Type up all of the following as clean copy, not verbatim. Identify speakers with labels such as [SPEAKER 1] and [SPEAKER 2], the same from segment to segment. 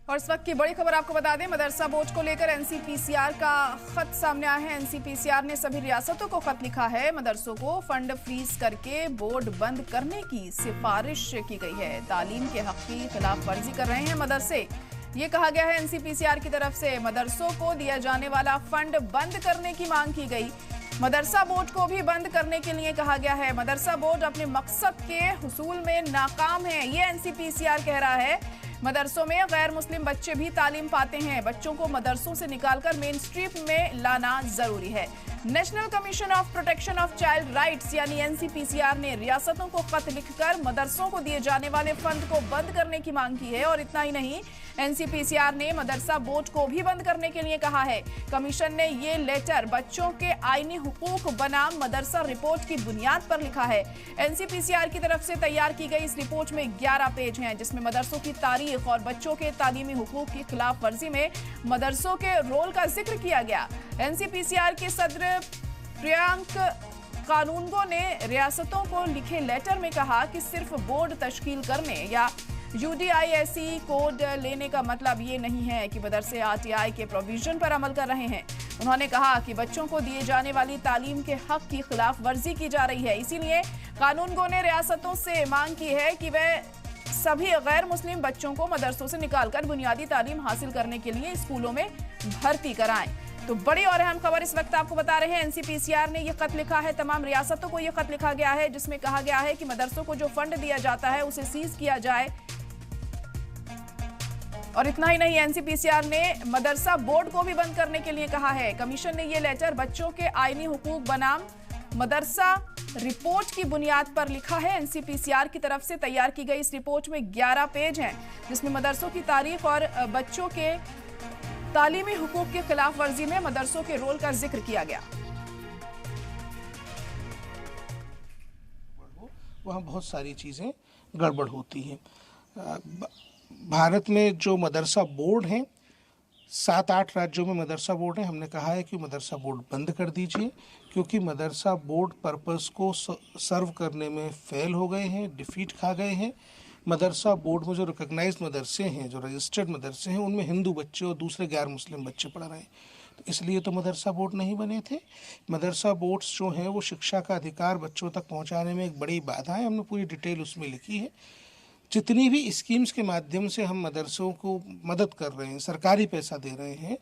[SPEAKER 1] और इस वक्त की बड़ी खबर आपको बता दें, मदरसा बोर्ड को लेकर एनसीपीसीआर का खत सामने आया है। एनसीपीसीआर ने सभी रियासतों को खत लिखा है। मदरसों को फंड फ्रीज करके बोर्ड बंद करने की सिफारिश की गई है। तालीम के हक की खिलाफ वर्जी कर रहे हैं मदरसे, ये कहा गया है एनसीपीसीआर की तरफ से। मदरसों को दिया जाने वाला फंड बंद करने की मांग की गई। मदरसा बोर्ड को भी बंद करने के लिए कहा गया है। मदरसा बोर्ड अपने मकसद के हुसूल में नाकाम है, ये एनसीपीसीआर कह रहा है। मदरसों में गैर मुस्लिम बच्चे भी तालीम पाते हैं। बच्चों को मदरसों से निकालकर मेन स्ट्रीम में लाना जरूरी है। National commission of protection of child rights यानी एनसीपीसीआर ने रियासतों को खत लिखकर मदरसों को दिए जाने वाले फंड को बंद करने की मांग की है। और इतना ही नहीं, एनसीपीसीआर ने मदरसा बोर्ड को भी बंद करने के लिए कहा है। कमीशन ने ये लेटर बच्चों के आईनी हुकूक बनाम मदरसा रिपोर्ट की बुनियाद पर लिखा है। एनसीपीसीआर की तरफ से तैयार की गई इस रिपोर्ट में 11 पेज हैं, जिसमें मदरसों की तारीख और बच्चों के तालीमी हुकूक की खिलाफ वर्जी में मदरसों के रोल का जिक्र किया गया। एनसीपीसीआर के सदर प्रियांक कानूनगो ने रियासतों को लिखे लेटर में कहा कि सिर्फ बोर्ड तश्कील करने या यूडीआईएसई कोड लेने का मतलब ये नहीं है कि मदरसे आरटीआई के प्रोविजन पर अमल कर रहे हैं। उन्होंने कहा कि बच्चों को दिए जाने वाली तालीम के हक की खिलाफ वर्जी की जा रही है। इसीलिए कानूनगो ने रियासतों से मांग की है कि वे सभी गैर मुस्लिम बच्चों को मदरसों से निकालकर बुनियादी तालीम हासिल करने के लिए स्कूलों में भर्ती कराएं। तो बड़ी और अहम खबर इस वक्त आपको बता रहे हैं, एनसीपीसीआर ने यह खत लिखा है। तमाम रियासतों को यह खत लिखा गया है, जिसमें कहा गया है कि मदरसों को जो फंड दिया जाता है उसे सीज किया जाए। और इतना ही नहीं, एनसीपीसीआर ने मदरसा बोर्ड को भी बंद करने के लिए कहा है। कमीशन ने यह लेटर बच्चों के आईनी हुकूक बनाम मदरसा रिपोर्ट की बुनियाद पर लिखा है। एनसीपीसीआर की तरफ से तैयार की गई इस रिपोर्ट में 11 पेज हैं, जिसमें मदरसों की तारीख और बच्चों के तालीमी हुकूक के खिलाफ वर्जी में मदरसों के रोल का जिक्र किया गया।
[SPEAKER 2] वहाँ बहुत सारी चीज़ें गड़बड़ होती हैं। भारत में जो मदरसा बोर्ड हैं, 7-8 राज्यों में मदरसा बोर्ड है। हमने कहा है कि मदरसा बोर्ड बंद कर दीजिए, क्योंकि मदरसा बोर्ड पर्पस को सर्व करने में फेल हो गए हैं, डिफीट खा गए हैं। मदरसा बोर्ड में जो रिकॉग्नाइज्ड मदरसे हैं, जो रजिस्टर्ड मदरसे हैं, उनमें हिंदू बच्चे और दूसरे गैर मुस्लिम बच्चे पढ़ रहे हैं। तो इसलिए तो मदरसा बोर्ड नहीं बने थे। मदरसा बोर्ड्स जो हैं वो शिक्षा का अधिकार बच्चों तक पहुंचाने में एक बड़ी बाधा है। हमने पूरी डिटेल उसमें लिखी है। जितनी भी स्कीम्स के माध्यम से हम मदरसों को मदद कर रहे हैं, सरकारी पैसा दे रहे हैं,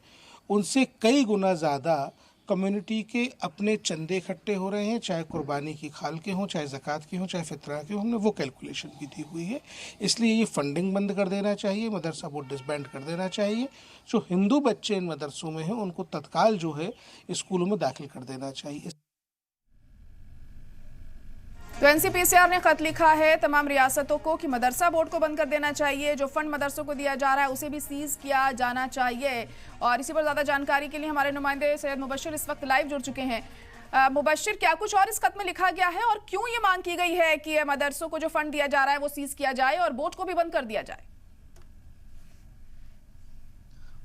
[SPEAKER 2] उनसे कई गुना ज़्यादा कम्युनिटी के अपने चंदे इकट्ठे हो रहे हैं, चाहे कुर्बानी की खाल के हों, चाहे ज़कात के हों, चाहे फितरा के हों। हमने वो कैलकुलेशन भी दी हुई है। इसलिए ये फंडिंग बंद कर देना चाहिए, मदरसा बोर्ड डिसबैंड कर देना चाहिए। जो हिंदू बच्चे इन मदरसों में हैं उनको तत्काल जो है स्कूलों में दाखिल कर देना चाहिए।
[SPEAKER 1] तो एनसीपीसीआर ने खत लिखा है तमाम रियासतों को कि मदरसा बोर्ड को बंद कर देना चाहिए। जो फंड मदरसों को दिया जा रहा है उसे भी सीज किया जाना चाहिए। और इसी पर ज्यादा जानकारी के लिए हमारे नुमाइंदे सैयद मुबश्शिर इस वक्त लाइव जुड़ चुके हैं। मुबश्शिर, क्या कुछ और इस खत में लिखा गया है और क्यों ये मांग की गई है कि मदरसों को जो फंड दिया जा रहा है वो सीज किया जाए और बोर्ड को भी बंद कर दिया जाए?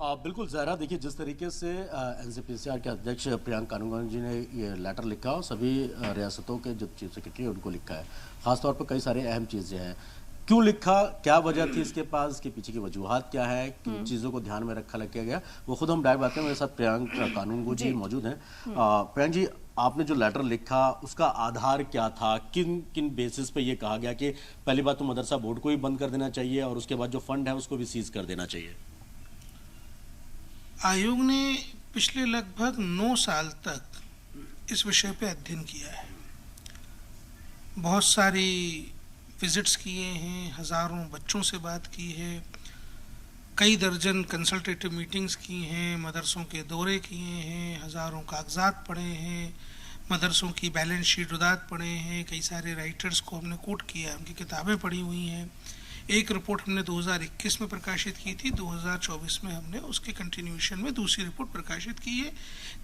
[SPEAKER 3] बिल्कुल ज़हरा, देखिए जिस तरीके से एनसीपीसीआर के अध्यक्ष प्रियांक कानूनगो जी ने ये लेटर लिखा और सभी रियासतों के जो चीफ सेक्रेटरी है उनको लिखा है, ख़ासतौर पर कई सारी अहम चीज़ें हैं। क्यों लिखा, क्या वजह थी इसके पास, इसके पीछे की वजूहात क्या है, किन चीज़ों को ध्यान में रखा गया, वो खुद हम डायरेक्ट बात करें। मेरे साथ प्रियांक कानूनगो जी मौजूद हैं। प्रियांक जी, आपने जो लेटर लिखा उसका आधार क्या था? किन किन बेसिस पे ये कहा गया कि पहली बात तो मदरसा बोर्ड को ही बंद कर देना चाहिए और उसके बाद जो फंड है उसको भी सीज कर देना चाहिए?
[SPEAKER 2] आयोग ने पिछले लगभग 9 साल तक इस विषय पे अध्ययन किया है। बहुत सारी विजिट्स किए हैं, हज़ारों बच्चों से बात की है, कई दर्जन कंसल्टेटिव मीटिंग्स की हैं, मदरसों के दौरे किए हैं, हज़ारों कागजात पढ़े हैं, मदरसों की बैलेंस शीट रुदात पढ़े हैं, कई सारे राइटर्स को हमने कोट किया, उनकी किताबें पढ़ी हुई हैं। एक रिपोर्ट हमने 2021 में प्रकाशित की थी, 2024 में हमने उसके कंटिन्यूएशन में दूसरी रिपोर्ट प्रकाशित की है।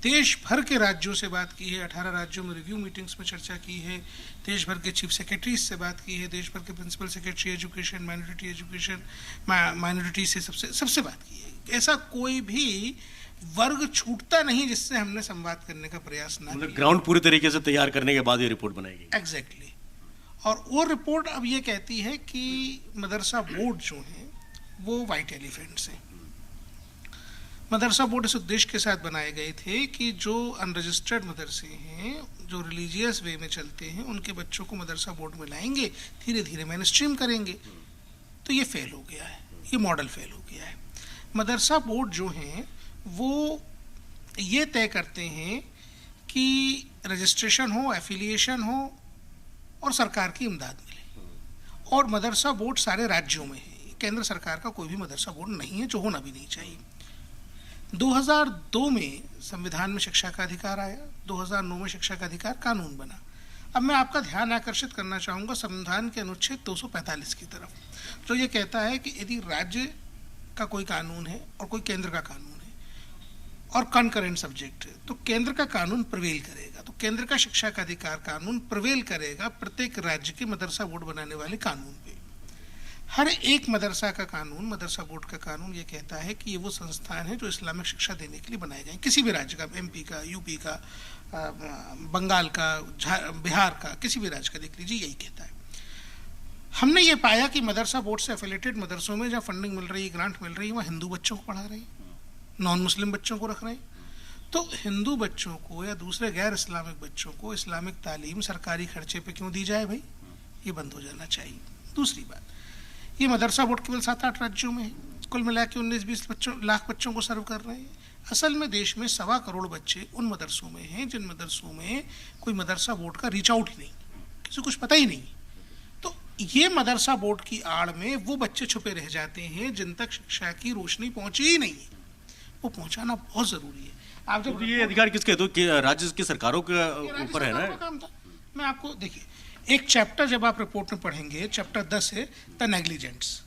[SPEAKER 2] देश भर के राज्यों से बात की है, 18 राज्यों में रिव्यू मीटिंग्स में चर्चा की है, देश भर के चीफ सेक्रेटरीज से बात की है, देश भर के principal secretary education, minority education, minority से सबसे बात की है। ऐसा कोई भी वर्ग छूटता नहीं जिससे हमने संवाद करने का प्रयास ना किया।
[SPEAKER 3] ग्राउंड पूरी तरीके से तैयार करने के बाद ये रिपोर्ट बनाएगी।
[SPEAKER 2] एग्जैक्टली। और वो रिपोर्ट अब ये कहती है कि मदरसा बोर्ड जो है वो वाइट एलिफेंट्स हैं। मदरसा बोर्ड इस उद्देश्य के साथ बनाए गए थे कि जो अनरजिस्टर्ड मदरसे हैं, जो रिलीजियस वे में चलते हैं, उनके बच्चों को मदरसा बोर्ड में लाएंगे, धीरे धीरे मेन स्ट्रीम करेंगे। तो ये फेल हो गया है, ये मॉडल फेल हो गया है। मदरसा बोर्ड जो हैं वो ये तय करते हैं कि रजिस्ट्रेशन हो, एफिलिएशन हो और सरकार की इमदाद मिले। और मदरसा बोर्ड सारे राज्यों में है, केंद्र सरकार का कोई भी मदरसा बोर्ड नहीं है, जो होना भी नहीं चाहिए। 2002 में संविधान में शिक्षा का अधिकार आया, 2009 में शिक्षा का अधिकार कानून बना। अब मैं आपका ध्यान आकर्षित करना चाहूँगा संविधान के अनुच्छेद 245 की तरफ, जो ये कहता है कि यदि राज्य का कोई कानून है और कोई केंद्र का कानून है और कनकरेंट सब्जेक्ट है, तो केंद्र का कानून प्रिवेल करेगा। तो केंद्र का शिक्षा का अधिकार कानून प्रिवेल करेगा प्रत्येक राज्य के मदरसा बोर्ड बनाने वाले कानून पे। हर एक मदरसा का कानून, मदरसा बोर्ड का कानून ये कहता है कि ये वो संस्थान है जो इस्लामिक शिक्षा देने के लिए बनाए गए, किसी भी राज्य का, एमपी का, यूपी का, बंगाल का, बिहार का, किसी भी राज्य का देख लीजिए, यही कहता है। हमने ये पाया कि मदरसा बोर्ड से एफिलेटेड मदरसों में जहाँ फंडिंग मिल रही है, ग्रांट मिल रही है, वहाँ हिंदू बच्चों को पढ़ा रहे हैं, नॉन मुस्लिम बच्चों को रख रहे हैं। तो हिंदू बच्चों को या दूसरे गैर इस्लामिक बच्चों को इस्लामिक तालीम सरकारी खर्चे पे क्यों दी जाए भाई? ये बंद हो जाना चाहिए। दूसरी बात, ये मदरसा बोर्ड केवल 7-8 राज्यों में है, कुल मिला के 19-20 लाख बच्चों को सर्व कर रहे हैं। असल में देश में 1.25 करोड़ बच्चे उन मदरसों में हैं जिन मदरसों में कोई मदरसा बोर्ड का रीच आउट ही नहीं, किसी को कुछ पता ही नहीं। तो ये मदरसा बोर्ड की आड़ में वो बच्चे छुपे रह जाते हैं जिन तक शिक्षा की रोशनी पहुंची ही नहीं है, वो पहुंचाना बहुत जरूरी है। आप जब
[SPEAKER 3] ये अधिकार किसके, तो राज्य की सरकारों के ऊपर है ना?
[SPEAKER 2] काम था। मैं आपको देखिए, एक चैप्टर जब आप रिपोर्ट में पढ़ेंगे, चैप्टर 10 है द नेग्लिजेंट्स।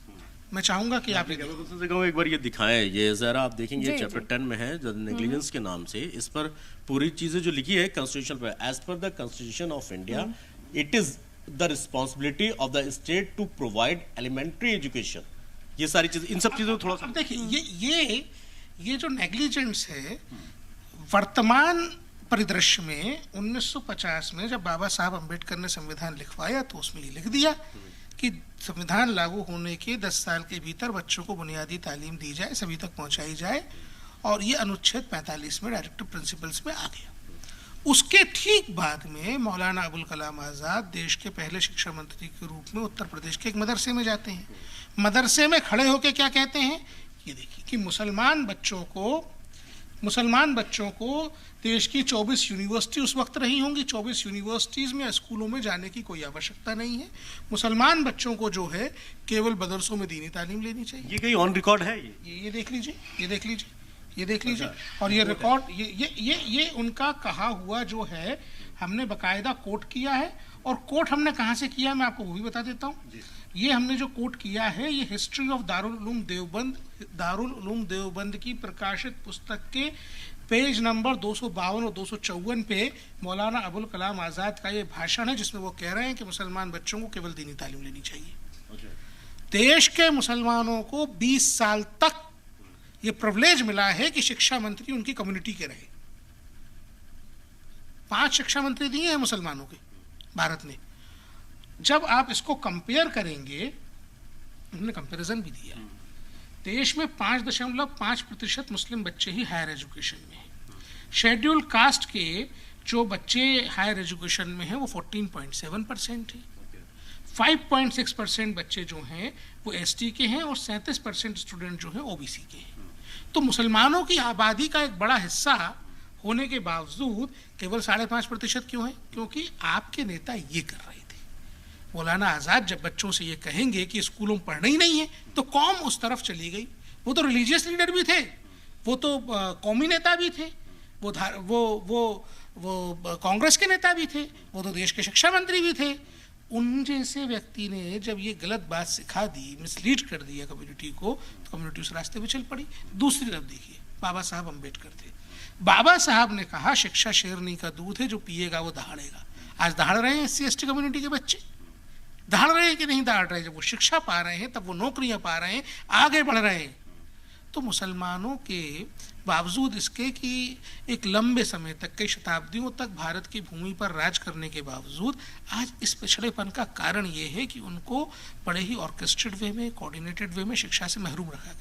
[SPEAKER 2] मैं चाहूंगा कि आप
[SPEAKER 3] एक बार ये दिखाएं, ये जरा आप देखेंगे चैप्टर 10 में है जो नेग्लिजेंस के नाम से, इस पर पूरी चीजें जो लिखी है कॉन्स्टिट्यूशन पर, as per the constitution of India it is the responsibility of the state to provide elementary education. ये सारी चीजें, इन सब चीजों को थोड़ा सा
[SPEAKER 2] देखिए, ये जो नेग्लिजेंस है वर्तमान परिदृश्य में 1950 में जब बाबा साहब अम्बेडकर ने संविधान लिखवाया तो उसमें ये लिख दिया कि संविधान लागू होने के 10 साल के भीतर बच्चों को बुनियादी तालीम दी जाए, सभी तक पहुंचाई जाए, और ये अनुच्छेद 45 में डायरेक्टिव प्रिंसिपल्स में आ गया। उसके ठीक बाद में मौलाना अबुल कलाम आज़ाद देश के पहले शिक्षा मंत्री के रूप में उत्तर प्रदेश के एक मदरसे में जाते हैं। मदरसे में खड़े होकर क्या कहते हैं, ये देखिए कि मुसलमान बच्चों को देश की 24 यूनिवर्सिटी उस वक्त रही होंगी, 24 यूनिवर्सिटीज़ में स्कूलों में जाने की कोई आवश्यकता नहीं है। मुसलमान बच्चों को जो है केवल मदरसों में दीनी तालीम लेनी चाहिए।
[SPEAKER 3] ये कहीं ऑन रिकॉर्ड है?
[SPEAKER 2] ये देख लीजिए, ये देख लीजिए। और ये रिकॉर्ड, ये उनका कहा हुआ जो है, हमने बाकायदा कोट किया है। और कोट हमने कहाँ से किया है मैं आपको वो भी बता देता हूँ। ये हमने जो कोट किया है, ये हिस्ट्री ऑफ दारुल उलूम देवबंद की प्रकाशित पुस्तक के पेज नंबर 252 और 254 पे मौलाना अबुल कलाम आज़ाद का ये भाषण है, जिसमें वो कह रहे हैं कि मुसलमान बच्चों को केवल दीनी तालीम लेनी चाहिए। देश के मुसलमानों को 20 साल तक ये प्रिविलेज मिला है कि शिक्षा मंत्री उनकी कम्युनिटी के रहे। 5 शिक्षा मंत्री दिए हैं मुसलमानों के भारत ने। जब आप इसको कंपेयर करेंगे, हमने कंपैरिजन भी दिया, देश में 5.5% मुस्लिम बच्चे ही हायर एजुकेशन में हैं। शेड्यूल कास्ट के जो बच्चे हायर एजुकेशन में हैं वो 14.7% हैं। 5.6% बच्चे जो हैं वो एसटी के हैं और 37% स्टूडेंट जो हैं ओबीसी के हैं। तो मुसलमानों की आबादी का एक बड़ा हिस्सा होने के बावजूद केवल 5.5% क्यों है? क्योंकि आपके नेता ये कर रहे थे। मौलाना आज़ाद जब बच्चों से ये कहेंगे कि स्कूलों में पढ़ना ही नहीं है, तो कौम उस तरफ चली गई। वो तो रिलीजियस लीडर भी थे, वो तो कौमी नेता भी थे, वो कांग्रेस के नेता भी थे, वो तो देश के शिक्षा मंत्री भी थे। उन जैसे व्यक्ति ने जब ये गलत बात सिखा दी, मिसलीड कर दिया कम्युनिटी को, तो कम्युनिटी उस रास्ते पे चल पड़ी। दूसरी तरफ देखिए, बाबा साहब अम्बेडकर थे। बाबा साहब ने कहा शिक्षा शेरनी का दूध है, जो पिएगा वो दहाड़ेगा। आज दहाड़ रहे हैं SC/ST कम्युनिटी के बच्चे, दहाड़ रहे हैं कि नहीं दहाड़ रहे? जब वो शिक्षा पा रहे हैं, तब वो नौकरियां पा रहे हैं, आगे बढ़ रहे हैं। तो मुसलमानों के बावजूद इसके कि एक लंबे समय तक, कई शताब्दियों तक भारत की भूमि पर राज करने के बावजूद आज इस पिछड़ेपन का कारण ये है कि उनको बड़े ही ऑर्केस्ट्रेटेड वे में, कोऑर्डिनेटेड वे में शिक्षा से महरूम रखा गया।